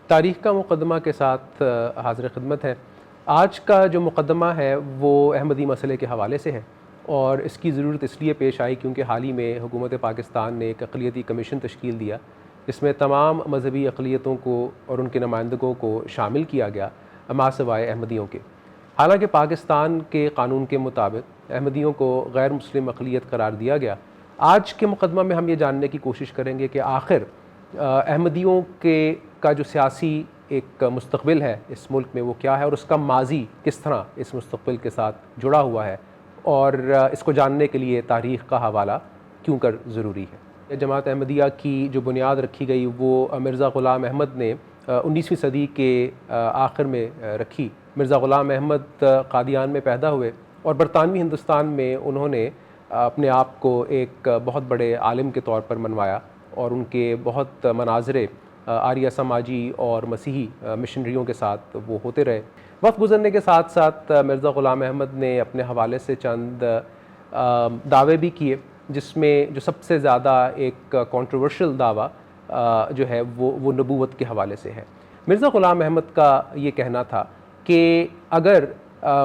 تاریخ کا مقدمہ کے ساتھ حاضر خدمت ہے۔ آج کا جو مقدمہ ہے وہ احمدی مسئلے کے حوالے سے ہے، اور اس کی ضرورت اس لیے پیش آئی کیونکہ حال ہی میں حکومت پاکستان نے ایک اقلیتی کمیشن تشکیل دیا جس میں تمام مذہبی اقلیتوں کو اور ان کے نمائندگوں کو شامل کیا گیا ماں سوائے احمدیوں کے۔ حالانکہ پاکستان کے قانون کے مطابق احمدیوں کو غیر مسلم اقلیت قرار دیا گیا، آج کے مقدمہ میں ہم یہ جاننے کی کوشش کریں گے کہ آخر احمدیوں کا جو سیاسی ایک مستقبل ہے اس ملک میں وہ کیا ہے، اور اس کا ماضی کس طرح اس مستقبل کے ساتھ جڑا ہوا ہے، اور اس کو جاننے کے لیے تاریخ کا حوالہ کیوں کر ضروری ہے۔ جماعت احمدیہ کی جو بنیاد رکھی گئی وہ مرزا غلام احمد نے 19ویں صدی کے آخر میں رکھی۔ مرزا غلام احمد قادیان میں پیدا ہوئے اور برطانوی ہندوستان میں انہوں نے اپنے آپ کو ایک بہت بڑے عالم کے طور پر منوایا، اور ان کے بہت مناظرے آریہ سماجی اور مسیحی مشنریوں کے ساتھ وہ ہوتے رہے۔ وقت گزرنے کے ساتھ ساتھ مرزا غلام احمد نے اپنے حوالے سے چند دعوے بھی کیے، جس میں جو سب سے زیادہ ایک کنٹروورشل دعویٰ جو ہے وہ نبوت کے حوالے سے ہے۔ مرزا غلام احمد کا یہ کہنا تھا کہ اگر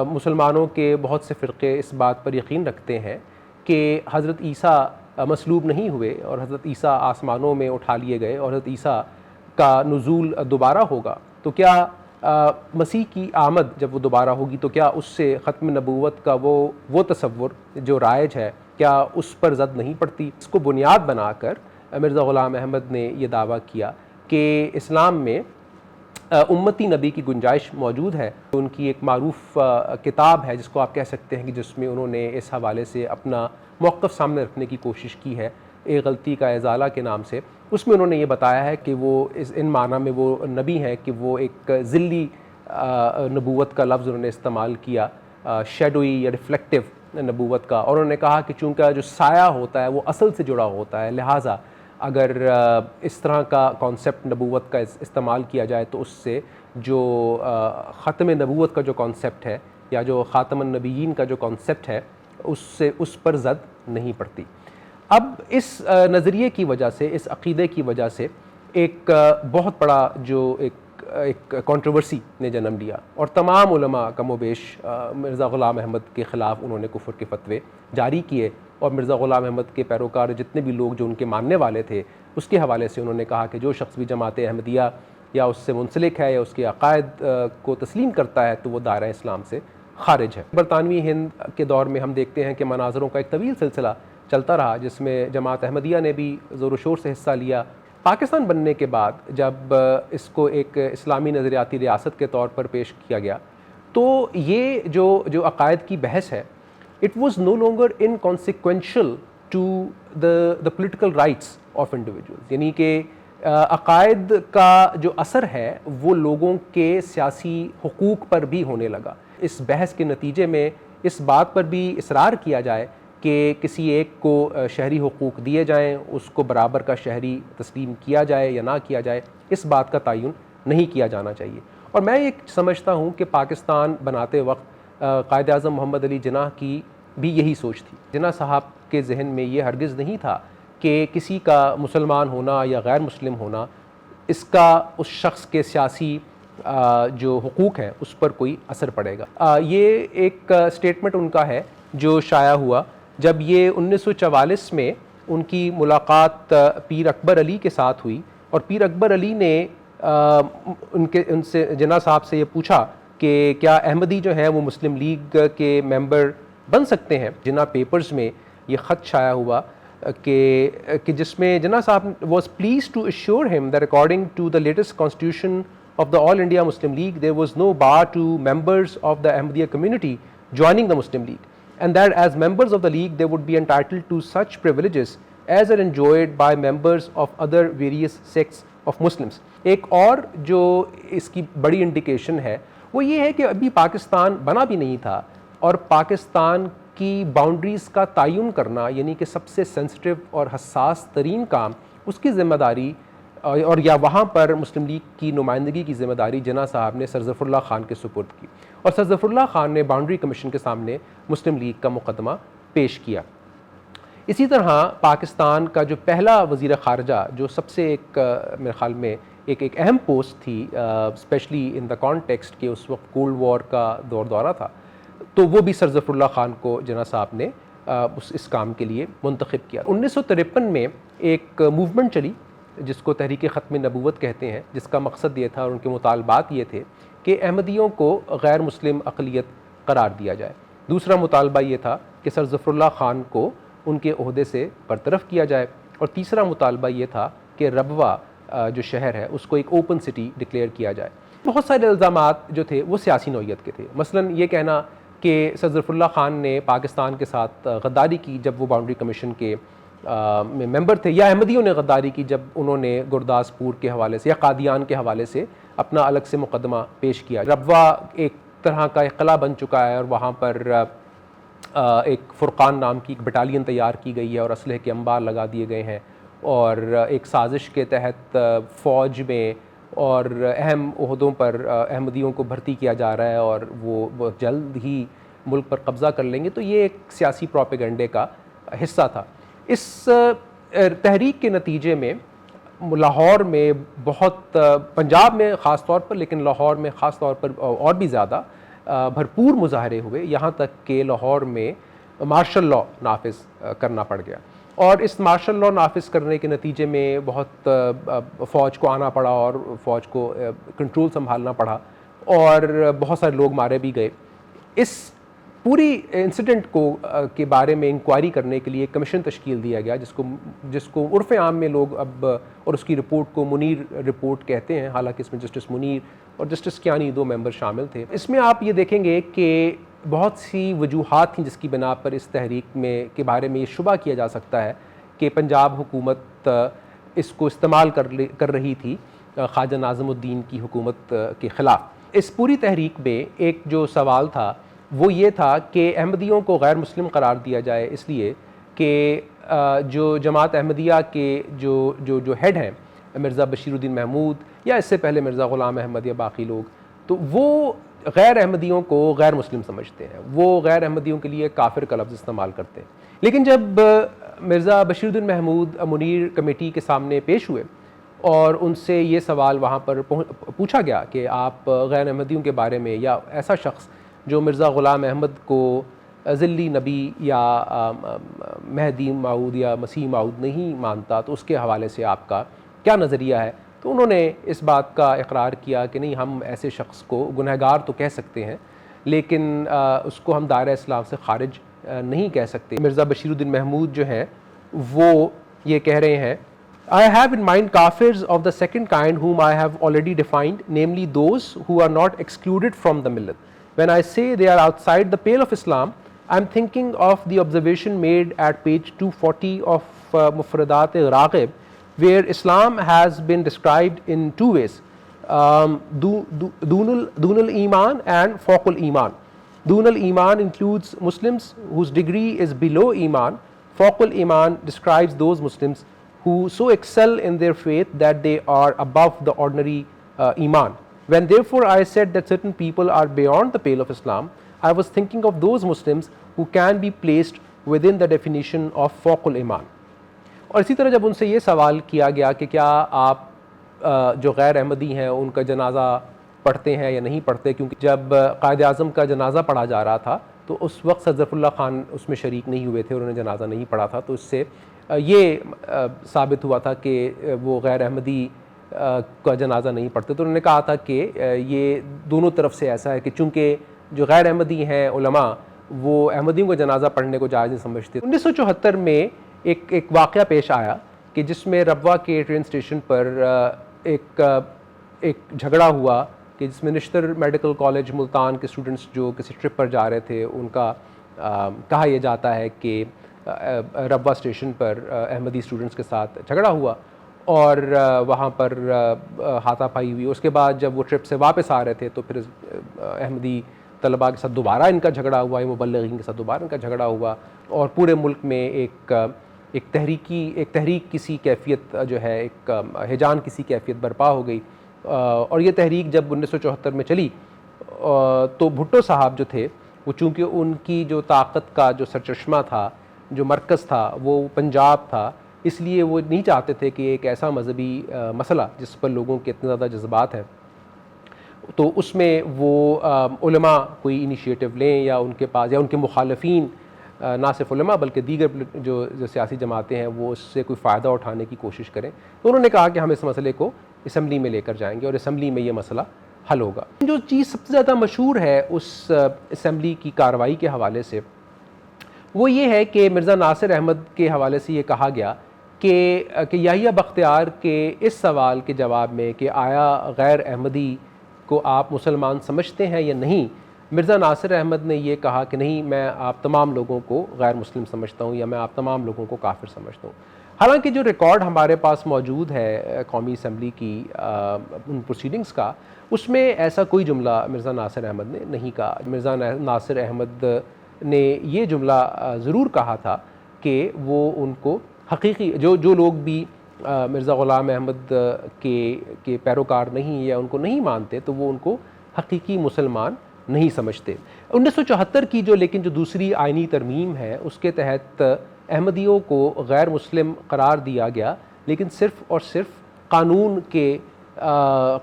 مسلمانوں کے بہت سے فرقے اس بات پر یقین رکھتے ہیں کہ حضرت عیسیٰ مصلوب نہیں ہوئے اور حضرت عیسیٰ آسمانوں میں اٹھا لیے گئے اور حضرت عیسیٰ کا نزول دوبارہ ہوگا، تو کیا مسیح کی آمد جب وہ دوبارہ ہوگی تو کیا اس سے ختم نبوت کا وہ تصور جو رائج ہے کیا اس پر زد نہیں پڑتی؟ اس کو بنیاد بنا کر مرزا غلام احمد نے یہ دعویٰ کیا کہ اسلام میں امتی نبی کی گنجائش موجود ہے۔ ان کی ایک معروف کتاب ہے جس کو آپ کہہ سکتے ہیں کہ جس میں انہوں نے اس حوالے سے اپنا موقف سامنے رکھنے کی کوشش کی ہے، ایک غلطی کا ازالہ کے نام سے۔ اس میں انہوں نے یہ بتایا ہے کہ وہ ان معنی میں وہ نبی ہیں کہ وہ ایک ذلی نبوت کا لفظ انہوں نے استعمال کیا، شیڈوئی یا ریفلیکٹیو نبوت کا، اور انہوں نے کہا کہ چونکہ جو سایہ ہوتا ہے وہ اصل سے جڑا ہوتا ہے، لہٰذا اگر اس طرح کا کانسیپٹ نبوت کا استعمال کیا جائے تو اس سے جو ختم نبوت کا جو کانسیپٹ ہے یا جو خاتم النبیین کا جو کانسیپٹ ہے اس پر زد نہیں پڑتی۔ اب اس نظریے کی وجہ سے، اس عقیدے کی وجہ سے ایک بہت بڑا جو ایک کنٹروورسی نے جنم لیا، اور تمام علماء کم و بیش مرزا غلام احمد کے خلاف انہوں نے کفر کے فتوے جاری کیے، اور مرزا غلام احمد کے پیروکار جتنے بھی لوگ جو ان کے ماننے والے تھے اس کے حوالے سے انہوں نے کہا کہ جو شخص بھی جماعت احمدیہ یا اس سے منسلک ہے یا اس کے عقائد کو تسلیم کرتا ہے تو وہ دائرہ اسلام سے خارج ہے۔ برطانوی ہند کے دور میں ہم دیکھتے ہیں کہ مناظروں کا ایک طویل سلسلہ چلتا رہا جس میں جماعت احمدیہ نے بھی زور و شور سے حصہ لیا۔ پاکستان بننے کے بعد جب اس کو ایک اسلامی نظریاتی ریاست کے طور پر پیش کیا گیا تو یہ جو عقائد کی بحث ہے it was no longer inconsequential to the political rights of individuals، یعنی کہ عقائد کا جو اثر ہے وہ لوگوں کے سیاسی حقوق پر بھی ہونے لگا۔ اس بحث کے نتیجے میں اس بات پر بھی اصرار کیا جائے کہ کسی ایک کو شہری حقوق دیے جائیں، اس کو برابر کا شہری تسلیم کیا جائے یا نہ کیا جائے، اس بات کا تعین نہیں کیا جانا چاہیے۔ اور میں یہ سمجھتا ہوں کہ پاکستان بناتے وقت قائد اعظم محمد علی جناح کی بھی یہی سوچ تھی۔ جناح صاحب کے ذہن میں یہ ہرگز نہیں تھا کہ کسی کا مسلمان ہونا یا غیر مسلم ہونا اس کا اس شخص کے سیاسی جو حقوق ہیں اس پر کوئی اثر پڑے گا۔ یہ ایک سٹیٹمنٹ ان کا ہے جو شائع ہوا جب یہ 1944 میں ان کی ملاقات پیر اکبر علی کے ساتھ ہوئی، اور پیر اکبر علی نے ان سے جناح صاحب سے یہ پوچھا کہ کیا احمدی جو ہیں وہ مسلم لیگ کے ممبر بن سکتے ہیں۔ جناح پیپرز میں یہ خط شائع ہوا کہ جس میں جناح صاحب was pleased to assure him that according to the latest constitution of the All India Muslim League there was no bar to members of the Ahmadiyya community joining the Muslim League, and that as members of the league they would be entitled to such privileges as are enjoyed by members of other various sects of Muslims۔ ایک اور جو اس کی بڑی indication ہے وہ یہ ہے کہ ابھی پاکستان بنا بھی نہیں تھا، اور پاکستان کی باؤنڈریز کا تعین کرنا یعنی کہ سب سے سینسٹیو اور حساس ترین کام، اس کی ذمہ داری اور یا وہاں پر مسلم لیگ کی نمائندگی کی ذمہ داری جناح صاحب نے سر ظفر اللہ خان کے سپرد کی، اور سر ظفر اللہ خان نے باؤنڈری کمیشن کے سامنے مسلم لیگ کا مقدمہ پیش کیا۔ اسی طرح پاکستان کا جو پہلا وزیر خارجہ جو سب سے ایک میرے خیال میں ایک اہم پوسٹ تھی اسپیشلی ان دا کانٹیکسٹ کہ اس وقت کولڈ وار کا دورہ تھا، تو وہ بھی سر ظفر اللہ خان کو جناح صاحب نے اس کام کے لیے منتخب کیا۔ 1953 میں ایک موومنٹ چلی جس کو تحریک ختم نبوت کہتے ہیں، جس کا مقصد یہ تھا اور ان کے مطالبات یہ تھے کہ احمدیوں کو غیر مسلم اقلیت قرار دیا جائے۔ دوسرا مطالبہ یہ تھا کہ سر ظفر اللہ خان کو ان کے عہدے سے برطرف کیا جائے، اور تیسرا مطالبہ یہ تھا کہ ربوہ جو شہر ہے اس کو ایک اوپن سٹی ڈکلیئر کیا جائے۔ بہت سارے الزامات جو تھے وہ سیاسی نوعیت کے تھے، مثلا یہ کہنا کہ سر ظفر اللہ خان نے پاکستان کے ساتھ غداری کی جب وہ باؤنڈری کمیشن کے ممبر تھے، یا احمدیوں نے غداری کی جب انہوں نے گرداسپور کے حوالے سے یا قادیان کے حوالے سے اپنا الگ سے مقدمہ پیش کیا۔ ربوہ ایک طرح کا ایک قلعہ بن چکا ہے اور وہاں پر ایک فرقان نام کی ایک بٹالین تیار کی گئی ہے اور اسلحے کے انبار لگا دیے گئے ہیں، اور ایک سازش کے تحت فوج میں اور اہم عہدوں پر احمدیوں کو بھرتی کیا جا رہا ہے اور وہ جلد ہی ملک پر قبضہ کر لیں گے۔ تو یہ ایک سیاسی پروپیگنڈے کا حصہ تھا۔ اس تحریک کے نتیجے میں لاہور میں بہت، پنجاب میں خاص طور پر لیکن لاہور میں خاص طور پر اور بھی زیادہ بھرپور مظاہرے ہوئے، یہاں تک کہ لاہور میں مارشل لاء نافذ کرنا پڑ گیا، اور اس مارشل لاء نافذ کرنے کے نتیجے میں بہت فوج کو آنا پڑا اور فوج کو کنٹرول سنبھالنا پڑا، اور بہت سارے لوگ مارے بھی گئے۔ اس پوری انسیڈنٹ کے بارے میں انکوائری کرنے کے لیے ایک کمیشن تشکیل دیا گیا جس کو عرف عام میں لوگ اب، اور اس کی رپورٹ کو منیر رپورٹ کہتے ہیں، حالانکہ اس میں جسٹس منیر اور جسٹس کیانی 2 ممبر شامل تھے۔ اس میں آپ یہ دیکھیں گے کہ بہت سی وجوہات تھیں جس کی بنا پر اس تحریک میں کے بارے میں یہ شبہ کیا جا سکتا ہے کہ پنجاب حکومت اس کو استعمال کر رہی تھی خواجہ ناظم الدین کی حکومت کے خلاف۔ اس پوری تحریک میں ایک جو سوال تھا وہ یہ تھا کہ احمدیوں کو غیر مسلم قرار دیا جائے، اس لیے کہ جو جماعت احمدیہ کے جو ہیڈ ہیں مرزا بشیر الدین محمود یا اس سے پہلے مرزا غلام احمد یا باقی لوگ، تو وہ غیر احمدیوں کو غیر مسلم سمجھتے ہیں، وہ غیر احمدیوں کے لیے کافر کا لفظ استعمال کرتے ہیں۔ لیکن جب مرزا بشیر الدین محمود منیر کمیٹی کے سامنے پیش ہوئے اور ان سے یہ سوال وہاں پر پوچھا گیا کہ آپ غیر احمدیوں کے بارے میں، یا ایسا شخص جو مرزا غلام احمد کو ذلی نبی یا مہدی موعود یا مسیح موعود نہیں مانتا، تو اس کے حوالے سے آپ کا کیا نظریہ ہے؟ تو انہوں نے اس بات کا اقرار کیا کہ نہیں، ہم ایسے شخص کو گنہگار تو کہہ سکتے ہیں لیکن اس کو ہم دائرہ اسلام سے خارج نہیں کہہ سکتے۔ مرزا بشیر الدین محمود جو ہیں وہ یہ کہہ رہے ہیں، I have in mind kafirs of the second kind whom I have already defined, namely those who are not excluded from the millet. When I say they are outside the pale of Islam, I am thinking of the observation made at page 240 of Mufradat-e-Raghib, where Islam has been described in 2 ways, Dunul Iman and Fawqul Iman. Dunul Iman includes Muslims whose degree is below Iman. Fawqul Iman describes those Muslims who so excel in their faith that they are above the ordinary Iman. When therefore I said that certain people are beyond the pale of Islam, I was thinking of those Muslims who can be placed within the definition of Fawqul Iman. اور اسی طرح جب ان سے یہ سوال کیا گیا کہ کیا آپ جو غیر احمدی ہیں ان کا جنازہ پڑھتے ہیں یا نہیں پڑھتے، کیونکہ جب قائد اعظم کا جنازہ پڑھا جا رہا تھا تو اس وقت سر ظفر اللہ خان اس میں شریک نہیں ہوئے تھے، انہوں نے جنازہ نہیں پڑھا تھا، تو اس سے یہ ثابت ہوا تھا کہ وہ غیر احمدی کا جنازہ نہیں پڑھتے۔ تو انہوں نے کہا تھا کہ یہ دونوں طرف سے ایسا ہے کہ چونکہ جو غیر احمدی ہیں علماء وہ احمدیوں کا جنازہ پڑھنے کو جائز نہیں سمجھتے۔ 1974 میں ایک واقعہ پیش آیا کہ جس میں ربوہ کے ٹرین اسٹیشن پر ایک جھگڑا ہوا کہ جس میں نشتر میڈیکل کالج ملتان کے اسٹوڈنٹس جو کسی ٹرپ پر جا رہے تھے، ان کا کہا یہ جاتا ہے کہ ربوہ اسٹیشن پر احمدی اسٹوڈنٹس کے ساتھ جھگڑا ہوا اور وہاں پر ہاتھا پائی ہوئی۔ اس کے بعد جب وہ ٹرپ سے واپس آ رہے تھے تو پھر احمدی طلباء کے ساتھ دوبارہ ان کا جھگڑا ہوا، مبلغین کے ساتھ دوبارہ ان کا جھگڑا ہوا، اور پورے ملک میں ایک تحریک کسی کیفیت جو ہے، ایک ہیجان کسی کیفیت برپا ہو گئی۔ اور یہ تحریک جب 1974 میں چلی تو بھٹو صاحب جو تھے وہ چونکہ ان کی جو طاقت کا جو سرچشمہ تھا جو مرکز تھا وہ پنجاب تھا، اس لیے وہ نہیں چاہتے تھے کہ ایک ایسا مذہبی مسئلہ جس پر لوگوں کے اتنے زیادہ جذبات ہیں تو اس میں وہ علماء کوئی انیشیٹو لیں یا ان کے پاس یا ان کے مخالفین نہ صرف علماء بلکہ دیگر جو سیاسی جماعتیں ہیں وہ اس سے کوئی فائدہ اٹھانے کی کوشش کریں. تو انہوں نے کہا کہ ہم اس مسئلے کو اسمبلی میں لے کر جائیں گے اور اسمبلی میں یہ مسئلہ حل ہوگا. جو چیز سب سے زیادہ مشہور ہے اس اسمبلی کی کارروائی کے حوالے سے وہ یہ ہے کہ مرزا ناصر احمد کے حوالے سے یہ کہا گیا کہ یحییٰ بختیار کے اس سوال کے جواب میں کہ آیا غیر احمدی کو آپ مسلمان سمجھتے ہیں یا نہیں، مرزا ناصر احمد نے یہ کہا کہ نہیں، میں آپ تمام لوگوں کو غیر مسلم سمجھتا ہوں یا میں آپ تمام لوگوں کو کافر سمجھتا ہوں. حالانکہ جو ریکارڈ ہمارے پاس موجود ہے قومی اسمبلی کی ان پروسیڈنگز کا، اس میں ایسا کوئی جملہ مرزا ناصر احمد نے نہیں کہا. مرزا ناصر احمد نے یہ جملہ ضرور کہا تھا کہ وہ ان کو حقیقی جو لوگ بھی مرزا غلام احمد کے پیروکار نہیں یا ان کو نہیں مانتے تو وہ ان کو حقیقی مسلمان نہیں سمجھتے. 1974 کی لیکن جو دوسری آئینی ترمیم ہے اس کے تحت احمدیوں کو غیر مسلم قرار دیا گیا، لیکن صرف اور صرف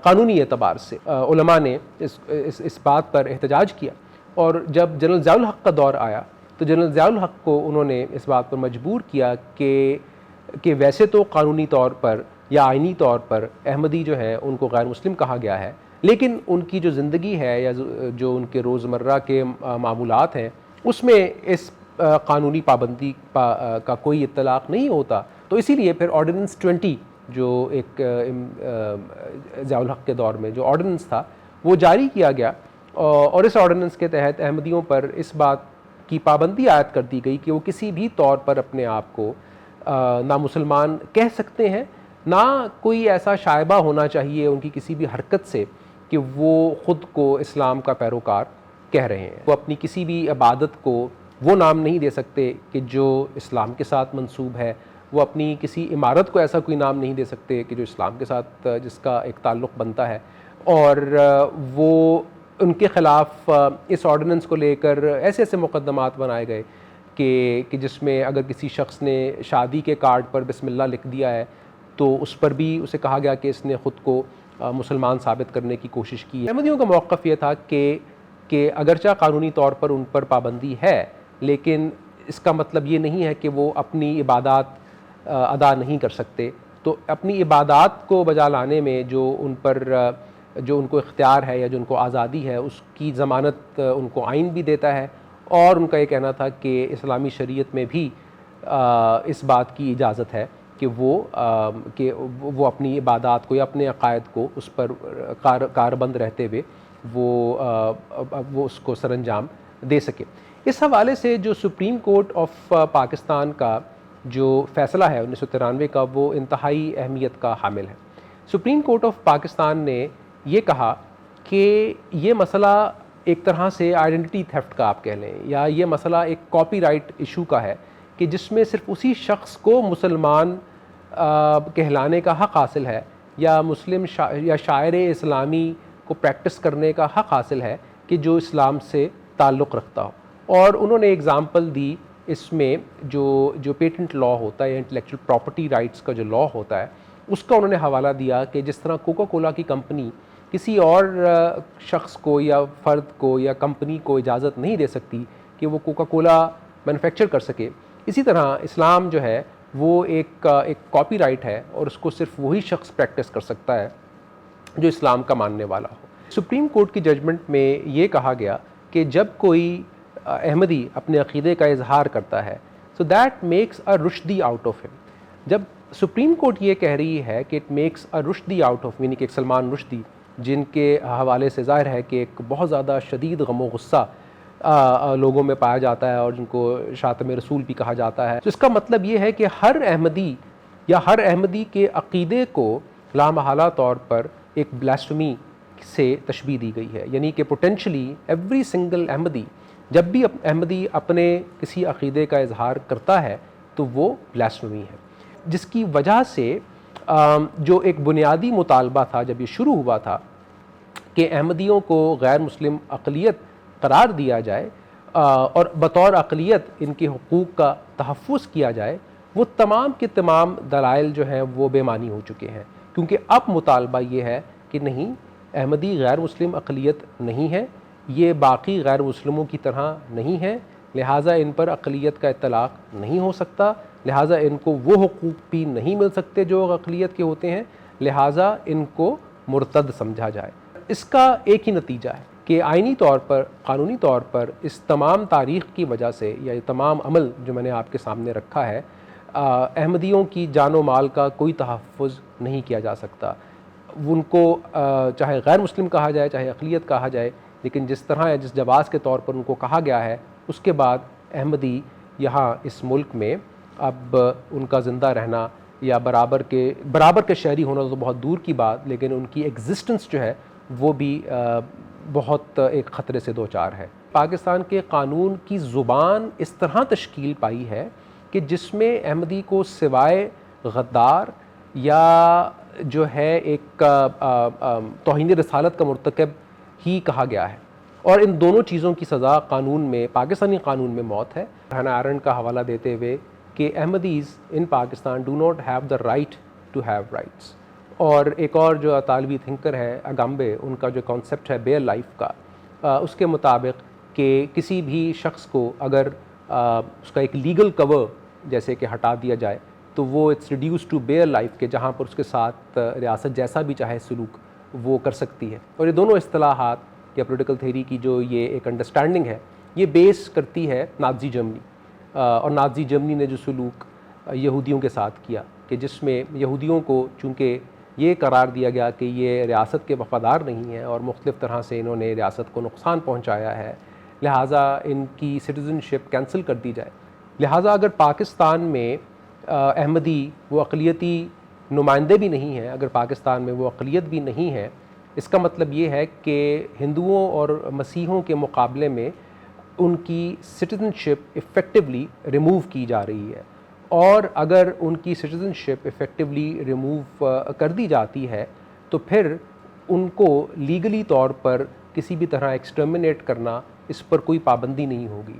قانونی اعتبار سے. علماء نے اس بات پر احتجاج کیا اور جب جنرل ضیاء الحق کا دور آیا تو جنرل ضیاء الحق کو انہوں نے اس بات پر مجبور کیا کہ ویسے تو قانونی طور پر یا آئینی طور پر احمدی جو ہے ان کو غیر مسلم کہا گیا ہے، لیکن ان کی جو زندگی ہے یا جو ان کے روزمرہ کے معمولات ہیں اس میں اس قانونی پابندی کا کوئی اطلاق نہیں ہوتا. تو اسی لیے پھر آرڈیننس 20 جو ایک ضیاء الحق کے دور میں جو آرڈیننس تھا وہ جاری کیا گیا، اور اس آرڈیننس کے تحت احمدیوں پر اس بات کی پابندی عائد کر دی گئی کہ وہ کسی بھی طور پر اپنے آپ کو نہ مسلمان کہہ سکتے ہیں، نہ کوئی ایسا شائبہ ہونا چاہیے ان کی کسی بھی حرکت سے کہ وہ خود کو اسلام کا پیروکار کہہ رہے ہیں. وہ اپنی کسی بھی عبادت کو وہ نام نہیں دے سکتے کہ جو اسلام کے ساتھ منسوب ہے، وہ اپنی کسی عمارت کو ایسا کوئی نام نہیں دے سکتے کہ جو اسلام کے ساتھ جس کا ایک تعلق بنتا ہے. اور وہ ان کے خلاف اس آرڈیننس کو لے کر ایسے مقدمات بنائے گئے کہ جس میں اگر کسی شخص نے شادی کے کارڈ پر بسم اللہ لکھ دیا ہے تو اس پر بھی اسے کہا گیا کہ اس نے خود کو مسلمان ثابت کرنے کی کوشش کی ہے. احمدیوں کا موقف یہ تھا کہ اگرچہ قانونی طور پر ان پر پابندی ہے، لیکن اس کا مطلب یہ نہیں ہے کہ وہ اپنی عبادات ادا نہیں کر سکتے. تو اپنی عبادات کو بجا لانے میں جو ان کو اختیار ہے یا جو ان کو آزادی ہے اس کی ضمانت ان کو آئین بھی دیتا ہے، اور ان کا یہ کہنا تھا کہ اسلامی شریعت میں بھی اس بات کی اجازت ہے کہ وہ اپنی عبادات کو یا اپنے عقائد کو اس پر کاربند رہتے ہوئے وہ اس کو سر انجام دے سکے. اس حوالے سے جو سپریم کورٹ آف پاکستان کا جو فیصلہ ہے 1993 کا وہ انتہائی اہمیت کا حامل ہے. سپریم کورٹ آف پاکستان نے یہ کہا کہ یہ مسئلہ ایک طرح سے آئیڈینٹی تھیفٹ کا آپ کہہ لیں، یا یہ مسئلہ ایک کاپی رائٹ ایشو کا ہے کہ جس میں صرف اسی شخص کو مسلمان کہلانے کا حق حاصل ہے یا مسلم یا شاعر اسلامی کو پریکٹس کرنے کا حق حاصل ہے کہ جو اسلام سے تعلق رکھتا ہو. اور انہوں نے اگزامپل دی اس میں جو پیٹنٹ لا ہوتا ہے یا انٹلیکچوئل پراپرٹی رائٹس کا جو لا ہوتا ہے اس کا انہوں نے حوالہ دیا کہ جس طرح کوکا کولا کی کمپنی کسی اور شخص کو یا فرد کو یا کمپنی کو اجازت نہیں دے سکتی کہ وہ کوکا کولا مینوفیکچر کر سکے، اسی طرح اسلام جو ہے وہ ایک کاپی رائٹ ہے اور اس کو صرف وہی شخص پریکٹس کر سکتا ہے جو اسلام کا ماننے والا ہو. سپریم کورٹ کی ججمنٹ میں یہ کہا گیا کہ جب کوئی احمدی اپنے عقیدے کا اظہار کرتا ہے so that makes a Rushdie out of him. جب سپریم کورٹ یہ کہہ رہی ہے کہ it makes a Rushdie out of, یعنی کہ ایک سلمان رشدی جن کے حوالے سے ظاہر ہے کہ ایک بہت زیادہ شدید غم و غصہ لوگوں میں پایا جاتا ہے اور جن کو شاتم رسول بھی کہا جاتا ہے، تو اس کا مطلب یہ ہے کہ ہر احمدی یا ہر احمدی کے عقیدے کو لامحالہ طور پر ایک بلاسفمی سے تشبیہ دی گئی ہے. یعنی کہ پوٹینشلی ایوری سنگل احمدی، جب بھی احمدی اپنے کسی عقیدے کا اظہار کرتا ہے تو وہ بلاسفمی ہے، جس کی وجہ سے جو ایک بنیادی مطالبہ تھا جب یہ شروع ہوا تھا کہ احمدیوں کو غیر مسلم اقلیت قرار دیا جائے، اور بطور اقلیت ان کے حقوق کا تحفظ کیا جائے، وہ تمام کے تمام دلائل جو ہیں وہ بے معنی ہو چکے ہیں، کیونکہ اب مطالبہ یہ ہے کہ نہیں، احمدی غیر مسلم اقلیت نہیں ہے، یہ باقی غیر مسلموں کی طرح نہیں ہے، لہٰذا ان پر اقلیت کا اطلاق نہیں ہو سکتا، لہٰذا ان کو وہ حقوق بھی نہیں مل سکتے جو اقلیت کے ہوتے ہیں، لہٰذا ان کو مرتد سمجھا جائے۔ اس کا ایک ہی نتیجہ ہے کہ آئینی طور پر، قانونی طور پر اس تمام تاریخ کی وجہ سے، یا یہ تمام عمل جو میں نے آپ کے سامنے رکھا ہے، احمدیوں کی جان و مال کا کوئی تحفظ نہیں کیا جا سکتا۔ ان کو چاہے غیر مسلم کہا جائے، چاہے اقلیت کہا جائے، لیکن جس طرح یا جس جواز کے طور پر ان کو کہا گیا ہے، اس کے بعد احمدی یہاں اس ملک میں اب ان کا زندہ رہنا یا برابر کے شہری ہونا تو بہت دور کی بات، لیکن ان کی ایگزسٹنس جو ہے وہ بھی بہت ایک خطرے سے دوچار ہے۔ پاکستان کے قانون کی زبان اس طرح تشکیل پائی ہے کہ جس میں احمدی کو سوائے غدار یا جو ہے ایک توہین رسالت کا مرتکب ہی کہا گیا ہے، اور ان دونوں چیزوں کی سزا قانون میں، پاکستانی قانون میں موت ہے۔ ہینا ایرنڈ کا حوالہ دیتے ہوئے کہ Ahmadis in Pakistan do not have the right to have rights, اور ایک اور جو اطالوی تھنکر ہے اگامبے، ان کا جو کانسیپٹ ہے بیئر لائف کا، اس کے مطابق کہ کسی بھی شخص کو اگر اس کا ایک لیگل کور جیسے کہ ہٹا دیا جائے تو وہ it's reduce to bear life, کے جہاں پر اس کے ساتھ ریاست جیسا بھی چاہے سلوک وہ کر سکتی ہے۔ اور یہ دونوں اصطلاحات یا پولیٹیکل تھیوری کی جو یہ ایک انڈرسٹینڈنگ ہے، یہ بیس کرتی ہے نازی جرمنی، اور نازی جرمنی نے جو سلوک یہودیوں کے ساتھ کیا، کہ جس میں یہودیوں کو چونکہ یہ قرار دیا گیا کہ یہ ریاست کے وفادار نہیں ہیں اور مختلف طرح سے انہوں نے ریاست کو نقصان پہنچایا ہے، لہٰذا ان کی سٹیزن شپ کینسل کر دی جائے۔ لہٰذا اگر پاکستان میں احمدی وہ اقلیتی نمائندے بھی نہیں ہیں، اگر پاکستان میں وہ اقلیت بھی نہیں ہے، اس کا مطلب یہ ہے کہ ہندوؤں اور مسیحوں کے مقابلے میں ان کی سٹیزن شپ افیکٹولی ریموو کی جا رہی ہے، اور اگر ان کی سٹیزن شپ افیکٹولی ریموو کر دی جاتی ہے تو پھر ان کو لیگلی طور پر کسی بھی طرح ایکسٹرمنیٹ کرنا، اس پر کوئی پابندی نہیں ہوگی۔